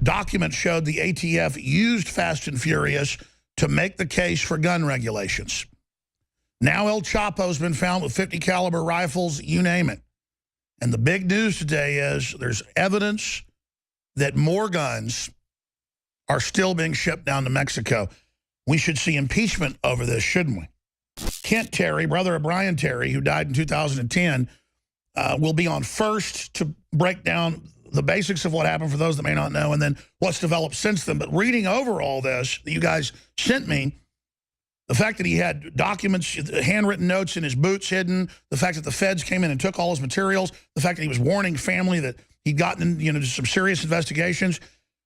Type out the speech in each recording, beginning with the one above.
documents showed the ATF used Fast and Furious to make the case for gun regulations. Now El Chapo's been found with 50 caliber rifles, you name it. And the big news today is there's evidence that more guns are still being shipped down to Mexico. We should see impeachment over this, shouldn't we? Kent Terry, brother of Brian Terry, who died in 2010, will be on first to break down the basics of what happened for those that may not know, and then what's developed since then. But reading over all this that you guys sent me, the fact that he had documents, handwritten notes in his boots hidden, the fact that the feds came in and took all his materials, the fact that he was warning family that he'd gotten into some serious investigations.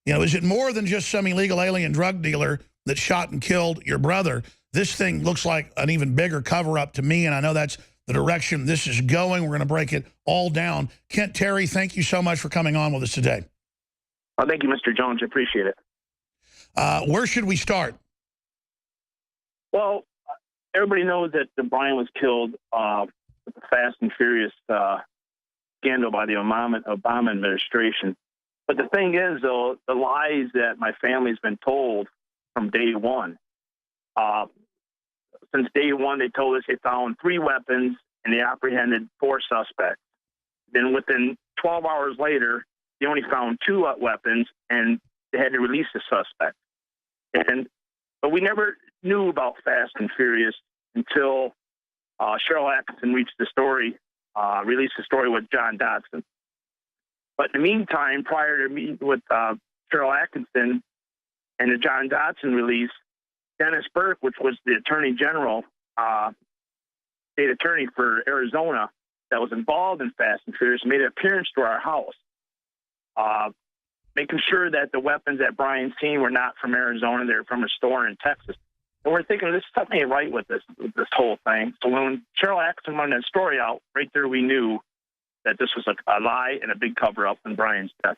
Is it more than just some illegal alien drug dealer that shot and killed your brother? This thing looks like an even bigger cover-up to me, and I know that's the direction this is going. We're going to break it all down. Kent Terry, thank you so much for coming on with us today. Oh, thank you, Mr. Jones. I appreciate it. Where should we start? Well, everybody knows that Brian was killed with the Fast and Furious scandal by the Obama administration. But the thing is, though, the lies that my family's been told from day one. Since day one, they told us they found 3 weapons and they apprehended 4 suspects. Then within 12 hours later, they only found 2 weapons and they had to release the suspect. But we never knew about Fast and Furious until Sharyl Attkisson released the story with John Dodson. But in the meantime, prior to meeting with Sharyl Attkisson and the John Dodson release, Dennis Burke, which was the Attorney General, state attorney for Arizona, that was involved in Fast and Furious, made an appearance to our house, making sure that the weapons that Brian seen were not from Arizona; they were from a store in Texas. And we're thinking this something ain't right with this whole thing. So when Sharyl Attkisson run that story out, right there we knew that this was a lie and a big cover-up in Brian's death.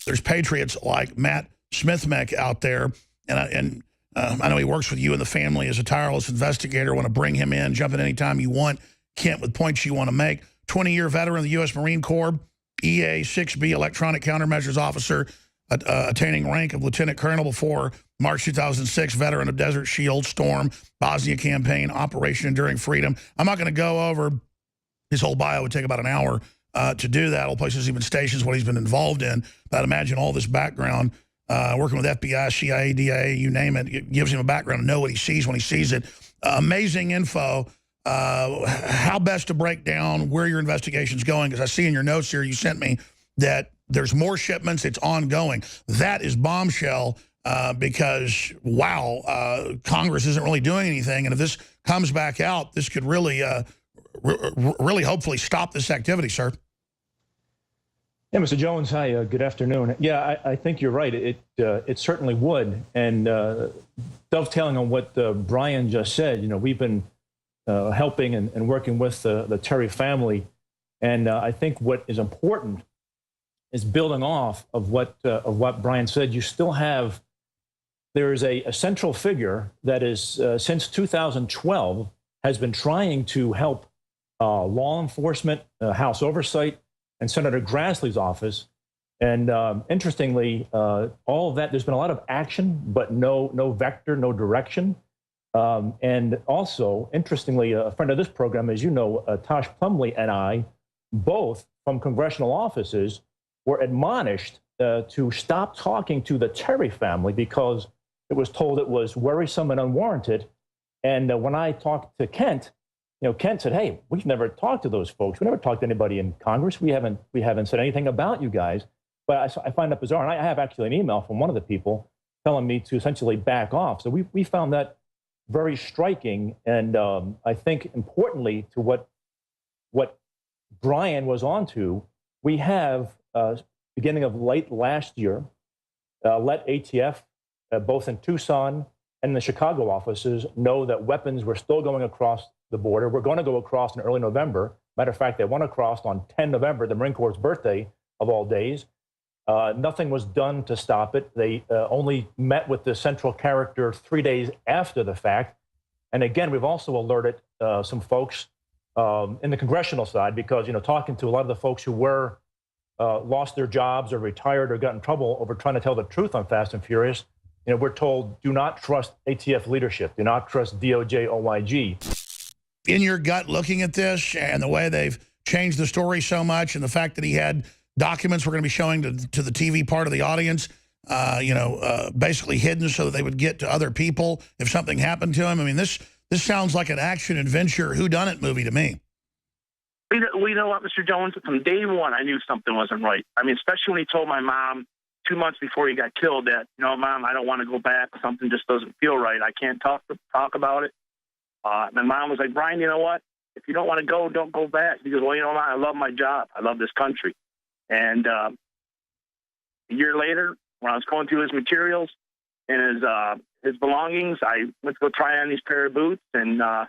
There's patriots like Matt Smithmeck out there, and I know he works with you and the family as a tireless investigator. Want to bring him in, jump in anytime you want, Kent, with points you want to make. 20-year veteran of the U.S. Marine Corps, EA 6B Electronic Countermeasures Officer, attaining rank of Lieutenant Colonel before March 2006, veteran of Desert Shield, Storm, Bosnia Campaign, Operation Enduring Freedom. I'm not going to go over his whole bio. It would take about an hour to do that. All places, even stations, what he's been involved in. But I'd imagine all this background, working with FBI, CIA, DIA, you name it gives him a background to know what he sees when he sees it. Amazing info. How best to break down where your investigation's going? Because I see in your notes here you sent me that there's more shipments. It's ongoing. That is bombshell because, wow, Congress isn't really doing anything. And if this comes back out, this could really, really hopefully stop this activity, sir. Yeah, Mr. Jones, hi, good afternoon. Yeah, I think you're right. It certainly would. And dovetailing on what Brian just said, we've been helping and working with the Terry family. And I think what is important is building off of what Brian said. You still have, there is a central figure that is, since 2012, has been trying to help law enforcement, House Oversight, and Senator Grassley's office. And interestingly, all of that, there's been a lot of action, but no vector, no direction. And also, interestingly, a friend of this program, as you know, Tosh Plumley and I, both from congressional offices, were admonished to stop talking to the Terry family because it was told it was worrisome and unwarranted. And when I talked to Kent, Kent said, "Hey, we've never talked to those folks. We never talked to anybody in Congress. We haven't said anything about you guys." But I find that bizarre. And I have actually an email from one of the people telling me to essentially back off. So we found that very striking. And I think importantly to what Brian was onto, we have, beginning of late last year, let ATF, both in Tucson and the Chicago offices, know that weapons were still going across the border. We're going to go across in early November. Matter of fact, they went across on 10 November, the Marine Corps' birthday of all days. Nothing was done to stop it. They only met with the central character 3 days after the fact. And again, we've also alerted some folks in the congressional side because, talking to a lot of the folks who were lost their jobs or retired or got in trouble over trying to tell the truth on Fast and Furious, you know, we're told, do not trust ATF leadership, do not trust DOJ, OIG. In your gut, looking at this and the way they've changed the story so much, and the fact that he had documents we're going to be showing to the TV part of the audience, basically hidden so that they would get to other people if something happened to him. I mean, this sounds like an action adventure whodunit movie to me. We know what, Mr. Jones, from day one, I knew something wasn't right. I mean, especially when he told my mom 2 months before he got killed that, you know, Mom, I don't want to go back. Something just doesn't feel right. I can't talk about it. My mom was like, Brian, you know what? If you don't want to go, don't go back. He goes, well, you know what? I love my job. I love this country. And a year later, when I was going through his materials and his belongings, I went to go try on these pair of boots, and I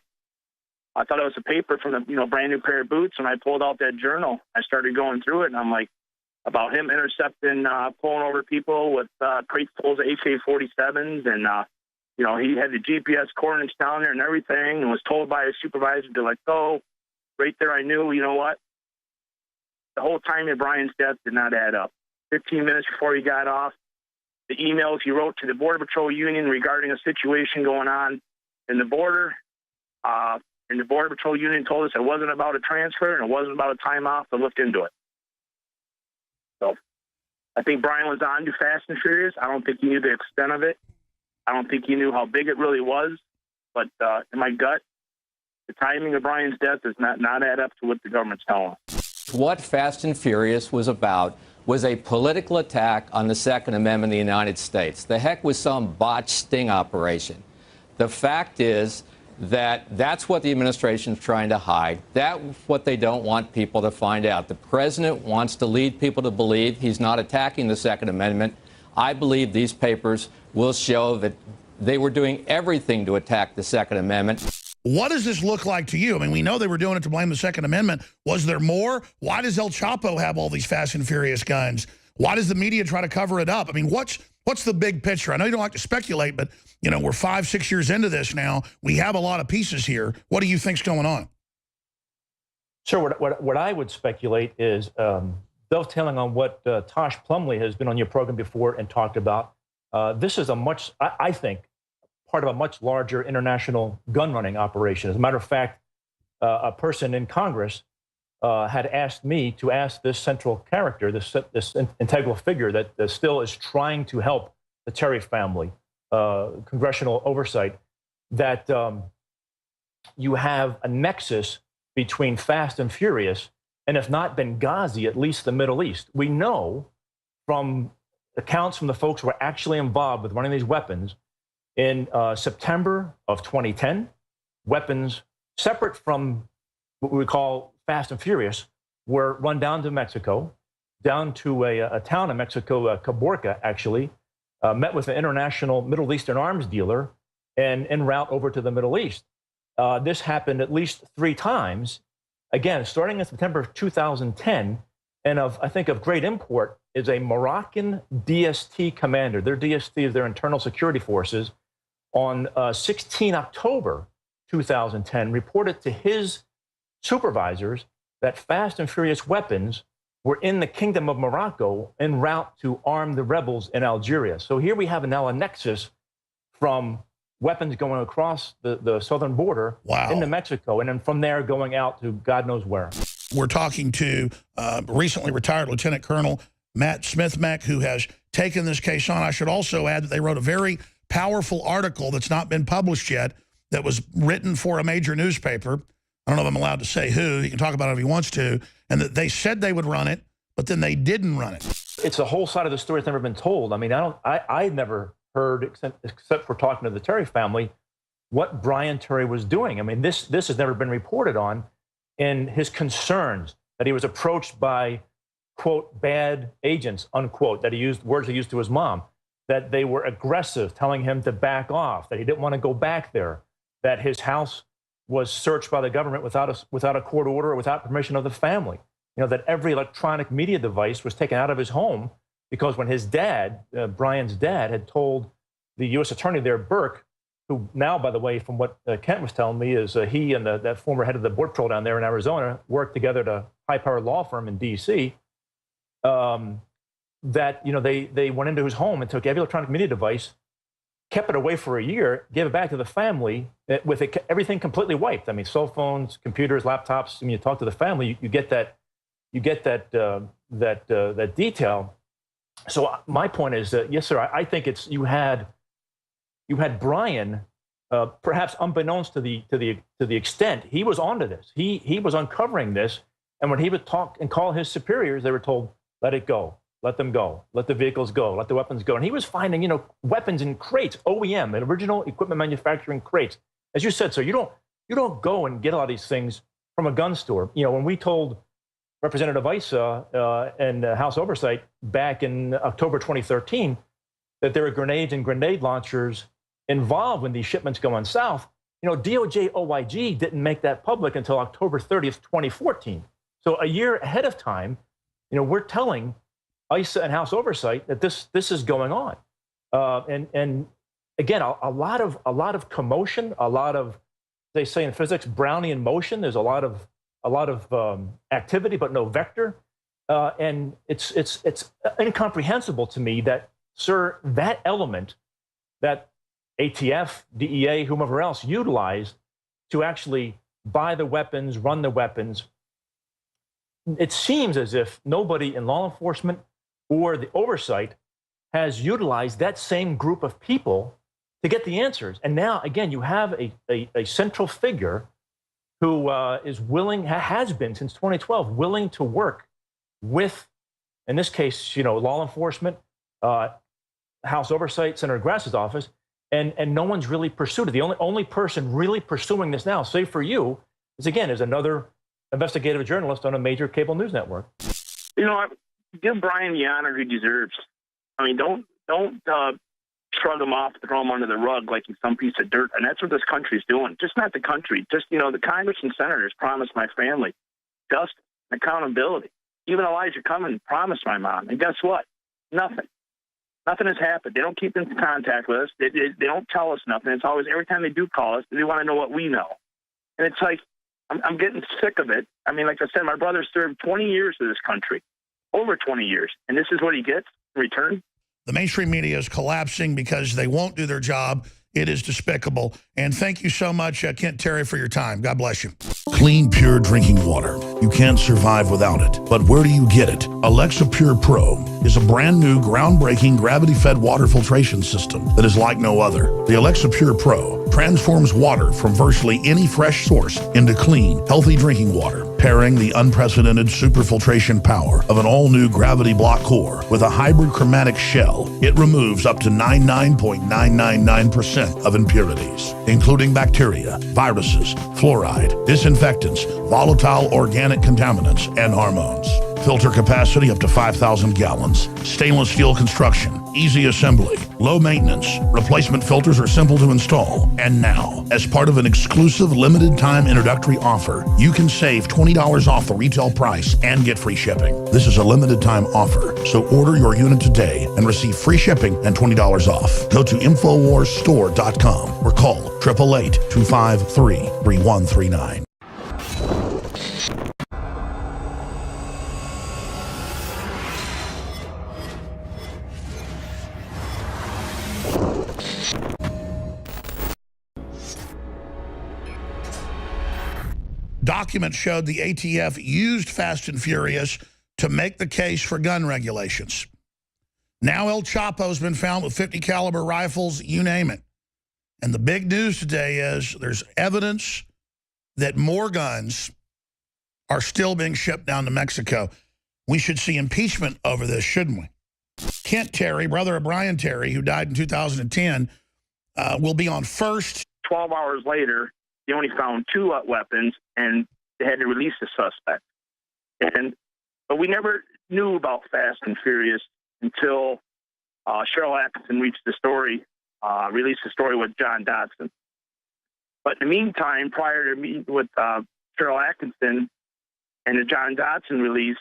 thought it was a paper from the brand new pair of boots. And I pulled out that journal. I started going through it, and I'm like, about him intercepting, pulling over people with crates full of AK-47s, and he had the GPS coordinates down there and everything, and was told by his supervisor to let go. Right there, I knew, you know what? The whole time of Brian's death did not add up. 15 minutes before he got off, the emails he wrote to the Border Patrol Union regarding a situation going on in the border, and the Border Patrol Union told us it wasn't about a transfer and it wasn't about a time off to look into it. So I think Brian was on to Fast and Furious. I don't think he knew the extent of it. I don't think he knew how big it really was. But in my gut, the timing of Brian's death does not add up to what the government's telling us. What Fast and Furious was about was a political attack on the Second Amendment of the United States. The heck was some botched sting operation. The fact is that that's what the administration is trying to hide. That's what they don't want people to find out. The president wants to lead people to believe he's not attacking the Second Amendment. I believe these papers will show that they were doing everything to attack the Second Amendment. What does this look like to you? I mean, we know they were doing it to blame the Second Amendment. Was there more? Why does El Chapo have all these Fast and Furious guns? Why does the media try to cover it up? I mean, what's the big picture? I know you don't like to speculate, but, we're 5-6 years into this now. We have a lot of pieces here. What do you think's going on? Sure. What I would speculate is dovetailing on what Tosh Plumley has been on your program before and talked about. This is I think, part of a much larger international gun running operation. As a matter of fact, a person in Congress had asked me to ask this central character, this integral figure that still is trying to help the Terry family, congressional oversight, that you have a nexus between Fast and Furious, and if not Benghazi, at least the Middle East. We know from accounts from the folks who were actually involved with running these weapons in September of 2010, weapons separate from what we call Fast and Furious were run down to Mexico, down to a town in Mexico, Caborca, actually, met with an international Middle Eastern arms dealer and en route over to the Middle East. This happened at least 3 times, again, starting in September of 2010, and I think of great import is a Moroccan DST commander. Their DST is their internal security forces. On 16 October 2010, reported to his supervisors that Fast and Furious weapons were in the Kingdom of Morocco en route to arm the rebels in Algeria. So here we have now a nexus from weapons going across the southern border into Mexico, and then from there going out to God knows where. We're talking to recently retired Lieutenant Colonel Matt Smith-Meck, who has taken this case on. I should also add that they wrote a very powerful article that's not been published yet that was written for a major newspaper. I don't know if I'm allowed to say who. He can talk about it if he wants to. And that they said they would run it, but then they didn't run it. It's a whole side of the story that's never been told. I mean, I've never heard, except for talking to the Terry family, what Brian Terry was doing. I mean, this has never been reported on. And his concerns that he was approached by, quote, bad agents, unquote, that he used words he used to his mom, that they were aggressive, telling him to back off, that he didn't want to go back there, that his house was searched by the government without a court order or without permission of the family. That every electronic media device was taken out of his home because when his dad, Brian's dad, had told the U.S. attorney there, Burke, who now, by the way, from what Kent was telling me, is he and that former head of the Border Patrol down there in Arizona worked together at a high-powered law firm in D.C., that, you know, they went into his home and took every electronic media device, kept it away for a year, gave it back to the family with everything completely wiped. I mean, cell phones, computers, laptops. When you talk to the family, you get that detail. So my point is that, yes, sir, I think it's you had Brian, perhaps unbeknownst to the extent he was onto this. He was uncovering this, and when he would talk and call his superiors, they were told, "Let it go, let them go, let the vehicles go, let the weapons go." And he was finding, you know, weapons in crates, OEM, and original equipment manufacturing crates. As you said, sir, you don't go and get a lot of these things from a gun store. You know, when we told Representative Issa and House Oversight back in October 2013 that there were grenades and grenade launchers involved when these shipments going south, you know, DOJ OIG didn't make that public until October 30th, 2014. So a year ahead of time, you know, we're telling Issa and House Oversight that this is going on. And again, a lot of commotion, a lot of, they say in physics, Brownian motion. There's a lot of activity, but no vector. And it's incomprehensible to me that, sir, that element that ATF, DEA, whomever else utilized to actually buy the weapons, run the weapons, it seems as if nobody in law enforcement or the oversight has utilized that same group of people to get the answers. And now, again, you have a central figure who is willing, has been since 2012, willing to work with, in this case, you know, law enforcement, House Oversight, Senator Grass's office, and no one's really pursued it. The only person really pursuing this now, save for you, is another investigative journalist on a major cable news network. You know, give Brian the honor he deserves. I mean, don't shrug him off, throw him under the rug like he's some piece of dirt. And that's what this country's doing. Just not the country. Just, you know, the Congress and senators promised my family justice, accountability. Even Elijah Cummings promised my mom. And guess what? Nothing. Nothing has happened. They don't keep in contact with us. They don't tell us nothing. It's always, every time they do call us, they want to know what we know. And it's like, I'm getting sick of it. I mean, like I said, my brother served 20 years to this country, over 20 years. And this is what he gets in return? The mainstream media is collapsing because they won't do their job. It is despicable. And thank you so much, Kent Terry, for your time. God bless you. Clean, pure drinking water. You can't survive without it. But where do you get it? Alexa Pure Pro is a brand new, groundbreaking, gravity-fed water filtration system that is like no other. The Alexa Pure Pro transforms water from virtually any fresh source into clean, healthy drinking water, pairing the unprecedented superfiltration power of an all-new gravity block core with a hybrid chromatic shell. It removes up to 99.999% of impurities, including bacteria, viruses, fluoride, disinfectants, volatile organic contaminants, and hormones. Filter capacity up to 5,000 gallons. Stainless steel construction, easy assembly, low maintenance. Replacement filters are simple to install. And now, as part of an exclusive limited time introductory offer, you can save $20 off the retail price and get free shipping. This is a limited time offer, so order your unit today and receive free shipping and $20 off. Go to InfoWarsStore.com or call 888-253-3139. Documents showed the ATF used Fast and Furious to make the case for gun regulations. Now El Chapo's been found with 50 caliber rifles, you name it. And the big news today is there's evidence that more guns are still being shipped down to Mexico. We should see impeachment over this, shouldn't we? Kent Terry, brother of Brian Terry, who died in 2010, will be on first. 12 hours later, they only found 2 weapons, and they had to release the suspect. But we never knew about Fast and Furious until Sharyl Attkisson released the story with John Dodson. But in the meantime, prior to meeting with Sharyl Attkisson and the John Dodson release,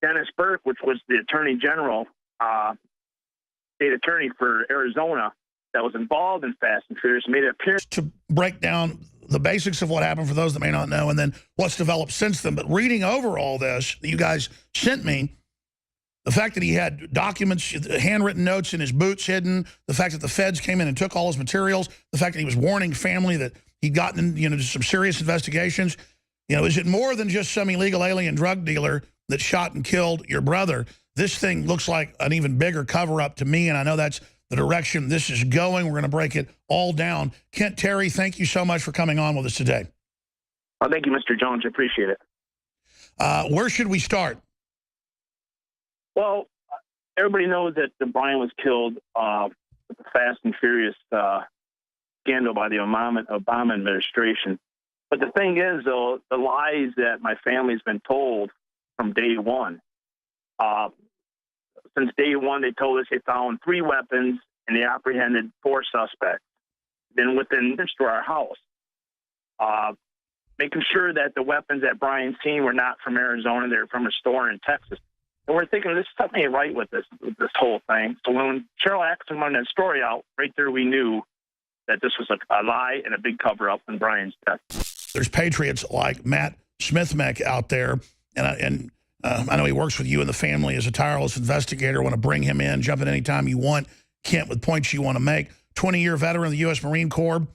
Dennis Burke, which was the Attorney General, state attorney for Arizona, that was involved in Fast and Furious, made an appearance to break down the basics of what happened for those that may not know, and then what's developed since then. But reading over all this that you guys sent me, The fact that he had documents, handwritten notes in his boots hidden, the fact that the feds came in and took all his materials, the fact that he was warning family that he'd gotten into some serious investigations. Is it more than just some illegal alien drug dealer that shot and killed your brother? This thing looks like an even bigger cover-up to me, and I know that's the direction this is going. We're going to break it all down. Kent Terry, thank you so much for coming on with us today. Oh, thank you, Mr. Jones. I appreciate it. Where should we start? Well, everybody knows that Brian was killed with the Fast and Furious scandal by the Obama administration. But the thing is, though, the lies that my family's been told from day one. Since day one, they told us they found 3 weapons and they apprehended 4 suspects. Then within this to our house, making sure that the weapons that Brian seen were not from Arizona, they were from a store in Texas. And we're thinking, this something ain't right with this whole thing. So when Sharyl Attkisson wanted that story out, right there we knew that this was a lie and a big cover-up in Brian's death. There's patriots like Matt Smithmeck out there, and I know he works with you and the family as a tireless investigator. Want to bring him in, jump in anytime you want. Kent, with points you want to make. 20-year veteran of the U.S. Marine Corps,